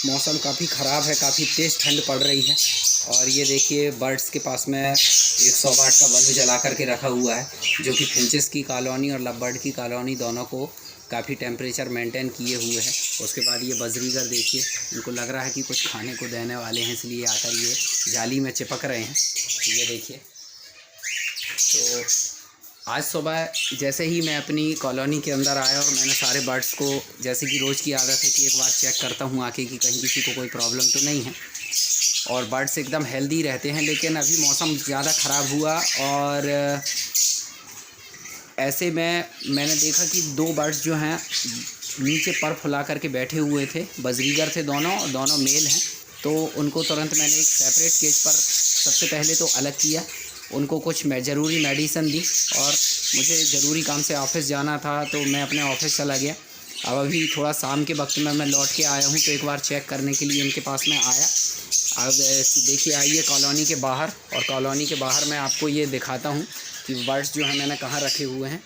मौसम काफ़ी ख़राब है, काफ़ी तेज़ ठंड पड़ रही है। और ये देखिए बर्ड्स के पास में 100 वाट का बल्ब जला करके रखा हुआ है, जो कि फिंचेस की कॉलोनी और लव बर्ड की कॉलोनी दोनों को काफ़ी टेम्परेचर मेंटेन किए हुए है। उसके बाद ये बजरीगर देखिए, इनको लग रहा है कि कुछ खाने को देने वाले हैं, इसलिए आकर ये जाली में चिपक रहे हैं। ये देखिए, तो आज सुबह जैसे ही मैं अपनी कॉलोनी के अंदर आया और मैंने सारे बर्ड्स को, जैसे कि रोज़ की आदत है कि एक बार चेक करता हूँ आके कि कहीं किसी को कोई प्रॉब्लम तो नहीं है, और बर्ड्स एकदम हेल्दी रहते हैं। लेकिन अभी मौसम ज़्यादा ख़राब हुआ और ऐसे में मैंने देखा कि 2 बर्ड्स जो हैं नीचे पर फुला करके बैठे हुए थे, बजरीगर थे दोनों मेल हैं। तो उनको तुरंत मैंने एक सेपरेट केज पर सबसे पहले तो अलग किया, उनको कुछ ज़रूरी मेडिसिन दी, और मुझे ज़रूरी काम से ऑफ़िस जाना था तो मैं अपने ऑफ़िस चला गया। अब अभी थोड़ा शाम के वक्त में मैं लौट के आया हूँ, तो एक बार चेक करने के लिए इनके पास में आया। अब देखिए आइए कॉलोनी के बाहर, और कॉलोनी के बाहर मैं आपको ये दिखाता हूँ कि बर्ड्स जो हैं मैंने कहाँ रखे हुए हैं।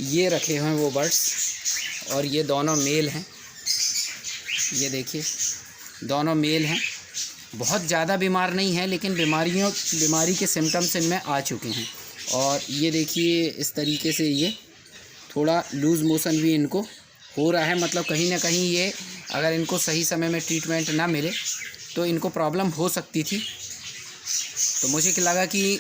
ये रखे हुए हैं वो बर्ड्स, और ये दोनों मेल हैं। ये देखिए दोनों मेल हैं, बहुत ज़्यादा बीमार नहीं है, लेकिन बीमारी के सिम्टम्स इनमें आ चुके हैं। और ये देखिए इस तरीके से ये थोड़ा लूज़ मोशन भी इनको हो रहा है, मतलब कहीं ना कहीं ये अगर इनको सही समय में ट्रीटमेंट ना मिले तो इनको प्रॉब्लम हो सकती थी। तो मुझे लगा कि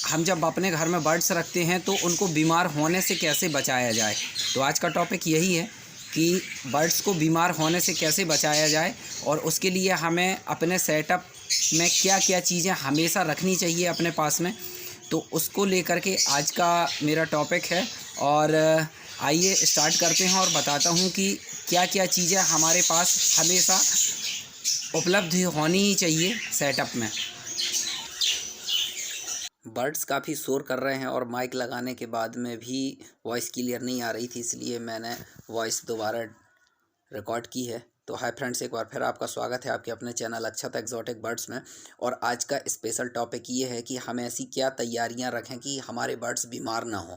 हम जब अपने घर में बर्ड्स रखते हैं तो उनको बीमार होने से कैसे बचाया जाए। तो आज का टॉपिक यही है कि बर्ड्स को बीमार होने से कैसे बचाया जाए, और उसके लिए हमें अपने सेटअप में क्या क्या चीज़ें हमेशा रखनी चाहिए अपने पास में। तो उसको लेकर के आज का मेरा टॉपिक है, और आइए स्टार्ट करते हैं और बताता हूँ कि क्या क्या चीज़ें हमारे पास हमेशा उपलब्ध होनी ही चाहिए सेटअप में। बर्ड्स काफ़ी शोर कर रहे हैं और माइक लगाने के बाद में भी वॉइस क्लियर नहीं आ रही थी, इसलिए मैंने वॉइस दोबारा रिकॉर्ड की है। तो हाय फ्रेंड्स, एक बार फिर आपका स्वागत है आपके अपने चैनल अक्षत एक्जॉटिक बर्ड्स में। और आज का स्पेशल टॉपिक ये है कि हम ऐसी क्या तैयारियां रखें कि हमारे बर्ड्स बीमार ना हों।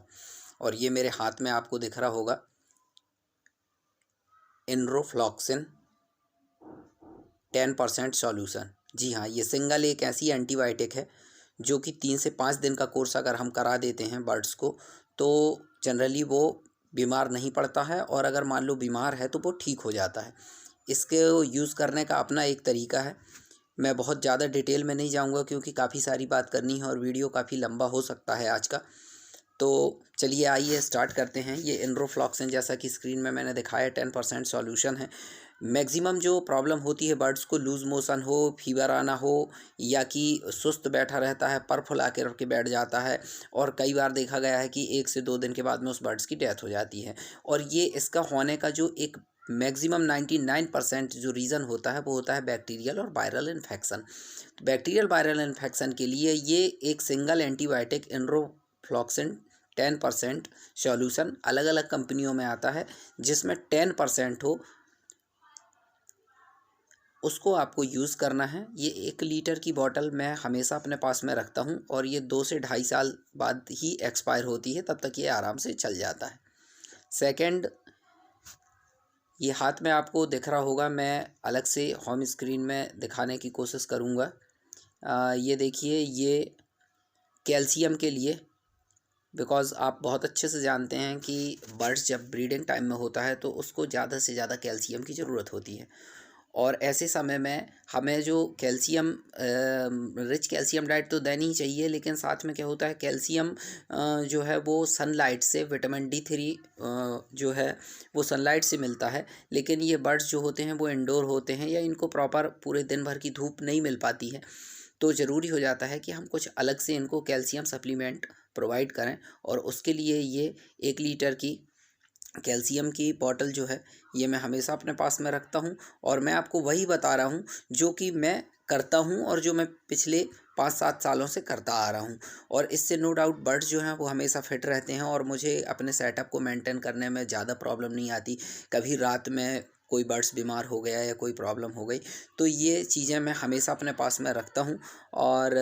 और ये मेरे हाथ में आपको दिख रहा होगा एनरोफ्लॉक्सिन 10% सॉल्यूशन। जी हाँ, ये सिंगल एक ऐसी एंटीबायोटिक है जो कि 3 से 5 दिन का कोर्स अगर हम करा देते हैं बर्ड्स को, तो जनरली वो बीमार नहीं पड़ता है, और अगर मान लो बीमार है तो वो ठीक हो जाता है। इसके यूज़ करने का अपना एक तरीका है। मैं बहुत ज़्यादा डिटेल में नहीं जाऊंगा क्योंकि काफ़ी सारी बात करनी है और वीडियो काफ़ी लंबा हो सकता है आज का। तो चलिए आइए स्टार्ट करते हैं। ये एनरोफ्लॉक्सिन जैसा कि स्क्रीन में मैंने दिखाया 10% सॉल्यूशन है। मैक्सिमम जो प्रॉब्लम होती है बर्ड्स को, लूज़ मोशन हो, फीवर आना हो, या कि सुस्त बैठा रहता है, पर फुला के रख के बैठ जाता है, और कई बार देखा गया है कि 1 से 2 दिन के बाद में उस बर्ड्स की डेथ हो जाती है। और ये इसका होने का जो एक मैक्सिमम 99% जो रीज़न होता है वो होता है बैक्टीरियल और viral infection. Bacterial viral infection के लिए ये एक सिंगल एंटीबायोटिक एनरोफ्लॉक्सिन 10% सॉल्यूशन अलग अलग कंपनियों में आता है, जिसमें 10% हो उसको आपको यूज़ करना है। ये 1 लीटर की बॉटल मैं हमेशा अपने पास में रखता हूँ, और ये 2 से ढाई साल बाद ही एक्सपायर होती है, तब तक ये आराम से चल जाता है। सेकंड, ये हाथ में आपको दिख रहा होगा, मैं अलग से होम स्क्रीन में दिखाने की कोशिश करूँगा। ये देखिए, ये कैल्शियम के लिए, बिकॉज़ आप बहुत अच्छे से जानते हैं कि बर्ड्स जब ब्रीडिंग टाइम में होता है तो उसको ज़्यादा से ज़्यादा कैल्शियम की ज़रूरत होती है, और ऐसे समय में हमें जो कैल्शियम रिच कैल्शियम डाइट तो देनी ही चाहिए, लेकिन साथ में क्या होता है, कैल्शियम जो है वो सनलाइट से, विटामिन D3 जो है वो सनलाइट से मिलता है। लेकिन ये बर्ड्स जो होते हैं वो इंडोर होते हैं, या इनको प्रॉपर पूरे दिन भर की धूप नहीं मिल पाती है, तो ज़रूरी हो जाता है कि हम कुछ अलग से इनको कैल्शियम सप्लीमेंट प्रोवाइड करें। और उसके लिए ये 1 लीटर की कैल्शियम की बॉटल जो है ये मैं हमेशा अपने पास में रखता हूँ, और मैं आपको वही बता रहा हूँ जो कि मैं करता हूँ और जो मैं पिछले 5-7 सालों से करता आ रहा हूँ। और इससे नो डाउट बर्ड्स जो हैं वो हमेशा फिट रहते हैं, और मुझे अपने सेटअप को मेंटेन करने में ज़्यादा प्रॉब्लम नहीं आती। कभी रात में कोई बर्ड्स बीमार हो गया या कोई प्रॉब्लम हो गई, तो ये चीज़ें मैं हमेशा अपने पास में रखता हूँ। और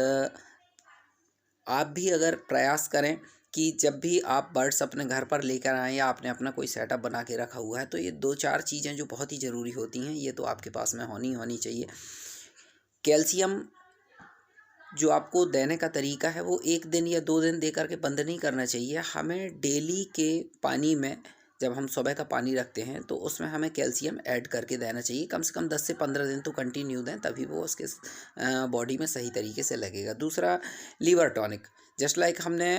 आप भी अगर प्रयास करें कि जब भी आप बर्ड्स अपने घर पर लेकर आएँ या आपने अपना कोई सेटअप बना के रखा हुआ है, तो ये 2-4 चीज़ें जो बहुत ही ज़रूरी होती हैं, ये तो आपके पास में होनी चाहिए। कैल्शियम जो आपको देने का तरीका है वो 1 दिन या 2 दिन दे कर के बंद नहीं करना चाहिए। हमें डेली के पानी में जब हम सुबह का पानी रखते हैं तो उसमें हमें कैल्शियम ऐड करके देना चाहिए। कम से कम 10 से 15 दिन तो कंटिन्यू दें, तभी वो उसके बॉडी में सही तरीके से लगेगा। दूसरा, लीवर टॉनिक, जस्ट लाइक हमने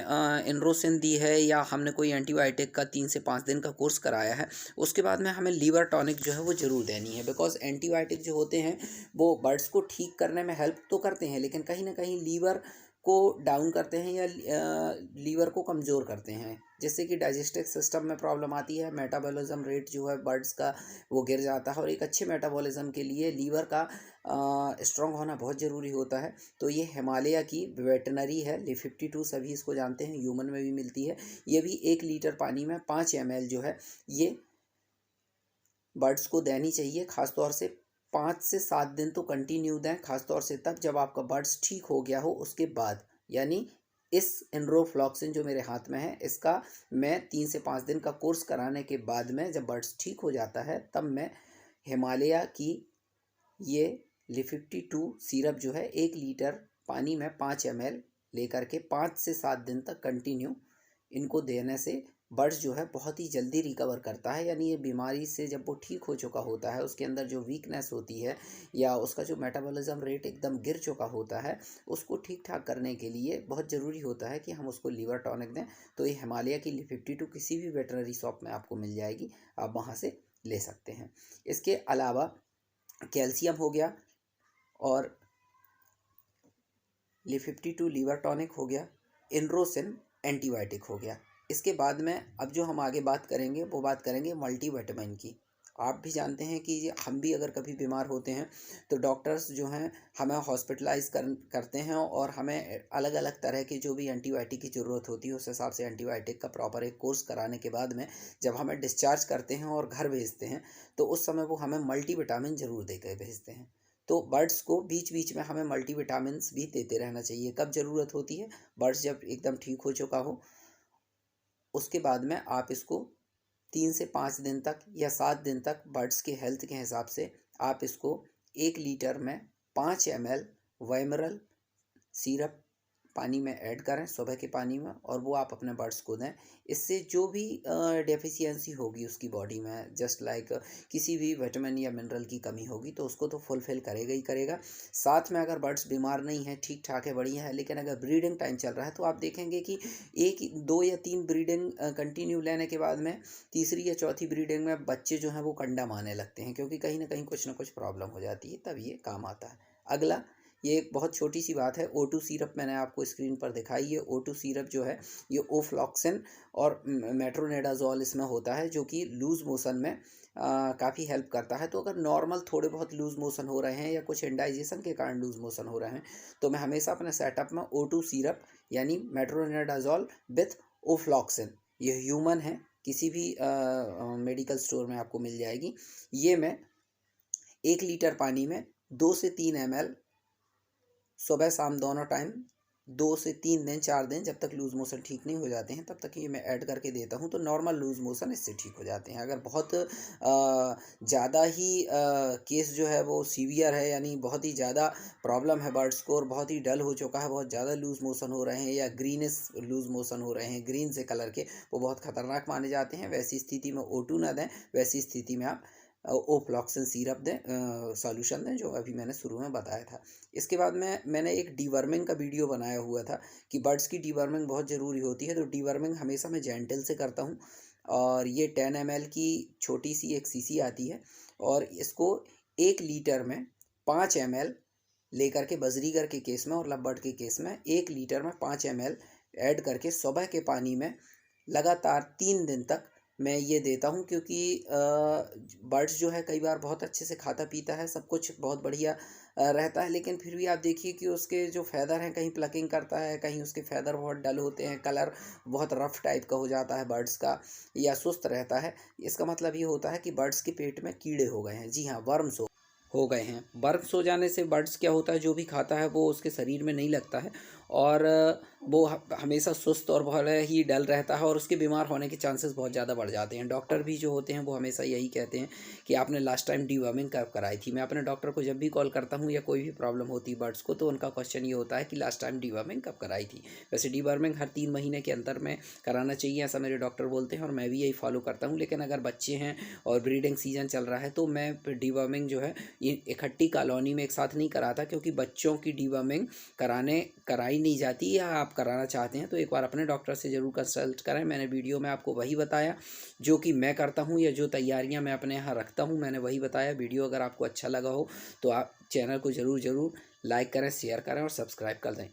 इनरोसिन दी है या हमने कोई एंटीबायोटिक का 3 से 5 दिन का कोर्स कराया है, उसके बाद में हमें लीवर टॉनिक जो है वो ज़रूर देनी है। बिकॉज एंटीबायोटिक जो होते हैं वो बर्ड्स को ठीक करने में हेल्प तो करते हैं, लेकिन कहीं ना कहीं लीवर को डाउन करते हैं या लीवर को कमज़ोर करते हैं, जिससे कि डाइजेस्टिव सिस्टम में प्रॉब्लम आती है। मेटाबॉलिज्म रेट जो है बर्ड्स का वो गिर जाता है, और एक अच्छे मेटाबॉलिज्म के लिए लीवर का स्ट्रॉन्ग होना बहुत ज़रूरी होता है। तो ये हिमालय की वेटनरी है, Li52 सभी इसको जानते हैं, ह्यूमन में भी मिलती है। ये भी 1 लीटर पानी में 5 ml जो है ये बर्ड्स को देनी चाहिए। ख़ासतौर से 5 से 7 दिन तो कंटिन्यू दें, ख़ासतौर से तब जब आपका बर्ड्स ठीक हो गया हो उसके बाद। यानी इस एनरोफ्लॉक्सिन जो मेरे हाथ में है, इसका मैं 3 से 5 दिन का कोर्स कराने के बाद में जब बर्ड्स ठीक हो जाता है, तब मैं हिमालय की ये Li52 सिरप जो है 1 लीटर पानी में 5 ml लेकर के 5 से 7 दिन तक कंटिन्यू इनको देने से बर्ड्स जो है बहुत ही जल्दी रिकवर करता है। यानी ये बीमारी से जब वो ठीक हो चुका होता है, उसके अंदर जो वीकनेस होती है या उसका जो मेटाबॉलिज्म रेट एकदम गिर चुका होता है, उसको ठीक ठाक करने के लिए बहुत ज़रूरी होता है कि हम उसको लीवर टॉनिक दें। तो ये हिमालय की Li52 किसी भी वेटनरी शॉप में आपको मिल जाएगी, आप वहाँ से ले सकते हैं। इसके अलावा कैल्शियम हो गया और Li52 लीवर टॉनिक हो गया, इनरोसिन एंटीबायोटिक हो गया। इसके बाद में अब जो हम आगे बात करेंगे वो बात करेंगे मल्टीविटामिन की। आप भी जानते हैं कि हम भी अगर कभी बीमार होते हैं तो डॉक्टर्स जो हैं हमें हॉस्पिटलाइज करते हैं, और हमें अलग अलग तरह की जो भी एंटीबायोटिक की ज़रूरत होती है उस हिसाब से एंटीबायोटिक का प्रॉपर एक कोर्स कराने के बाद में जब हमें डिस्चार्ज करते हैं और घर भेजते हैं, तो उस समय वो हमें मल्टीविटामिन ज़रूर दे कर भेजते हैं। तो बर्ड्स को बीच बीच में हमें मल्टीविटामिन्स भी देते रहना चाहिए। कब ज़रूरत होती है? बर्ड्स जब एकदम ठीक हो चुका हो, उसके बाद में आप इसको 3 से 5 दिन तक या 7 दिन तक बर्ड्स के हेल्थ के हिसाब से आप इसको 1 लीटर में 5 ml वाइमरल सिरप पानी में ऐड करें सुबह के पानी में, और वो आप अपने बर्ड्स को दें। इससे जो भी डेफिशिएंसी होगी उसकी बॉडी में, जस्ट लाइक किसी भी विटामिन या मिनरल की कमी होगी, तो उसको तो फुलफ़िल करेगा ही करेगा। साथ में अगर बर्ड्स बीमार नहीं है, ठीक ठाक है, बढ़िया है, लेकिन अगर ब्रीडिंग टाइम चल रहा है तो आप देखेंगे कि 1, 2 या 3 ब्रीडिंग कंटिन्यू लेने के बाद में तीसरी या चौथी ब्रीडिंग में बच्चे जो हैं वो कंडम आने लगते हैं, क्योंकि कहीं ना कहीं कुछ ना कुछ प्रॉब्लम हो जाती है, तब ये काम आता है। अगला, ये एक बहुत छोटी सी बात है, O2 सिरप मैंने आपको स्क्रीन पर दिखाई है। O2 सिरप जो है ये ओफ्लॉक्सिन और मेट्रोनिडाजोल इसमें होता है, जो कि लूज़ मोशन में काफ़ी हेल्प करता है। तो अगर नॉर्मल थोड़े बहुत लूज़ मोशन हो रहे हैं या कुछ इंडाइजेशन के कारण लूज़ मोशन हो रहे हैं, तो मैं हमेशा अपने सेटअप में O2 सिरप यानी मेट्रोनिडाजोल विथ ओफ्लॉक्सिन, ये ह्यूमन है, किसी भी मेडिकल स्टोर में आपको मिल जाएगी। ये मैं 1 लीटर पानी में 2 से 3 ml सुबह शाम दोनों टाइम 2 से 3 दिन 4 दिन, जब तक लूज़ मोशन ठीक नहीं हो जाते हैं तब तक ये मैं ऐड करके देता हूँ। तो नॉर्मल लूज़ मोशन इससे ठीक हो जाते हैं। अगर बहुत ज़्यादा ही केस जो है वो सीवियर है, यानी बहुत ही ज़्यादा प्रॉब्लम है बर्ड्स को और बहुत ही डल हो चुका है, बहुत ज़्यादा लूज़ मोशन हो रहे हैं या ग्रीनिश लूज़ मोशन हो रहे हैं, ग्रीन से कलर के, वो बहुत ख़तरनाक माने जाते हैं, वैसी स्थिति में O2 ना दें। वैसी स्थिति में आप ओफ्लॉक्सिन सिरप दें, सॉल्यूशन दें, जो अभी मैंने शुरू में बताया था। इसके बाद में मैंने एक डीवर्मिंग का वीडियो बनाया हुआ था कि बर्ड्स की डीवर्मिंग बहुत ज़रूरी होती है। तो डीवर्मिंग हमेशा मैं जेंटल से करता हूँ, और ये 10 ml की छोटी सी एक शीशी आती है, और इसको 1 लीटर में 5 ml लेकर के बजरीगर के केस में और लवबर्ड के केस में 1 लीटर में 5 ml ऐड करके सुबह के पानी में लगातार 3 दिन तक मैं ये देता हूँ। क्योंकि बर्ड्स जो है कई बार बहुत अच्छे से खाता पीता है, सब कुछ बहुत बढ़िया रहता है, लेकिन फिर भी आप देखिए कि उसके जो फैदर हैं कहीं प्लकिंग करता है, कहीं उसके फैदर बहुत डल होते हैं, कलर बहुत रफ टाइप का हो जाता है बर्ड्स का, या सुस्त रहता है। इसका मतलब ये होता है कि बर्ड्स के पेट में कीड़े हो गए हैं। जी हाँ, वर्म्स हो गए हैं। बर्ड्स हो जाने से बर्ड्स क्या होता है, जो भी खाता है वो उसके शरीर में नहीं लगता है, और वो हमेशा सुस्त और बहुत ही डल रहता है और उसके बीमार होने के चांसेस बहुत ज़्यादा बढ़ जाते हैं। डॉक्टर भी जो होते हैं वो हमेशा यही कहते हैं कि आपने लास्ट टाइम डीवर्मिंग कब कराई थी। मैं अपने डॉक्टर को जब भी कॉल करता हूँ या कोई भी प्रॉब्लम होती है बर्ड्स को, तो उनका क्वेश्चन ये होता है कि लास्ट टाइम डीवर्मिंग कब कराई थी। वैसे डीवर्मिंग हर 3 महीने के अंतर में कराना चाहिए, ऐसा मेरे डॉक्टर बोलते हैं और मैं भी यही फॉलो करता हूँ। लेकिन अगर बच्चे हैं और ब्रीडिंग सीजन चल रहा है तो मैं डीवर्मिंग जो है ये इकट्ठी कॉलोनी में एक साथ नहीं कराता, क्योंकि बच्चों की डीवर्मिंग कराई नहीं जाती, या आप कराना चाहते हैं तो एक बार अपने डॉक्टर से ज़रूर कंसल्ट करें। मैंने वीडियो में आपको वही बताया जो कि मैं करता हूं या जो तैयारियां मैं अपने यहाँ रखता हूं, मैंने वही बताया। वीडियो अगर आपको अच्छा लगा हो तो आप चैनल को ज़रूर लाइक करें, शेयर करें और सब्सक्राइब कर दें।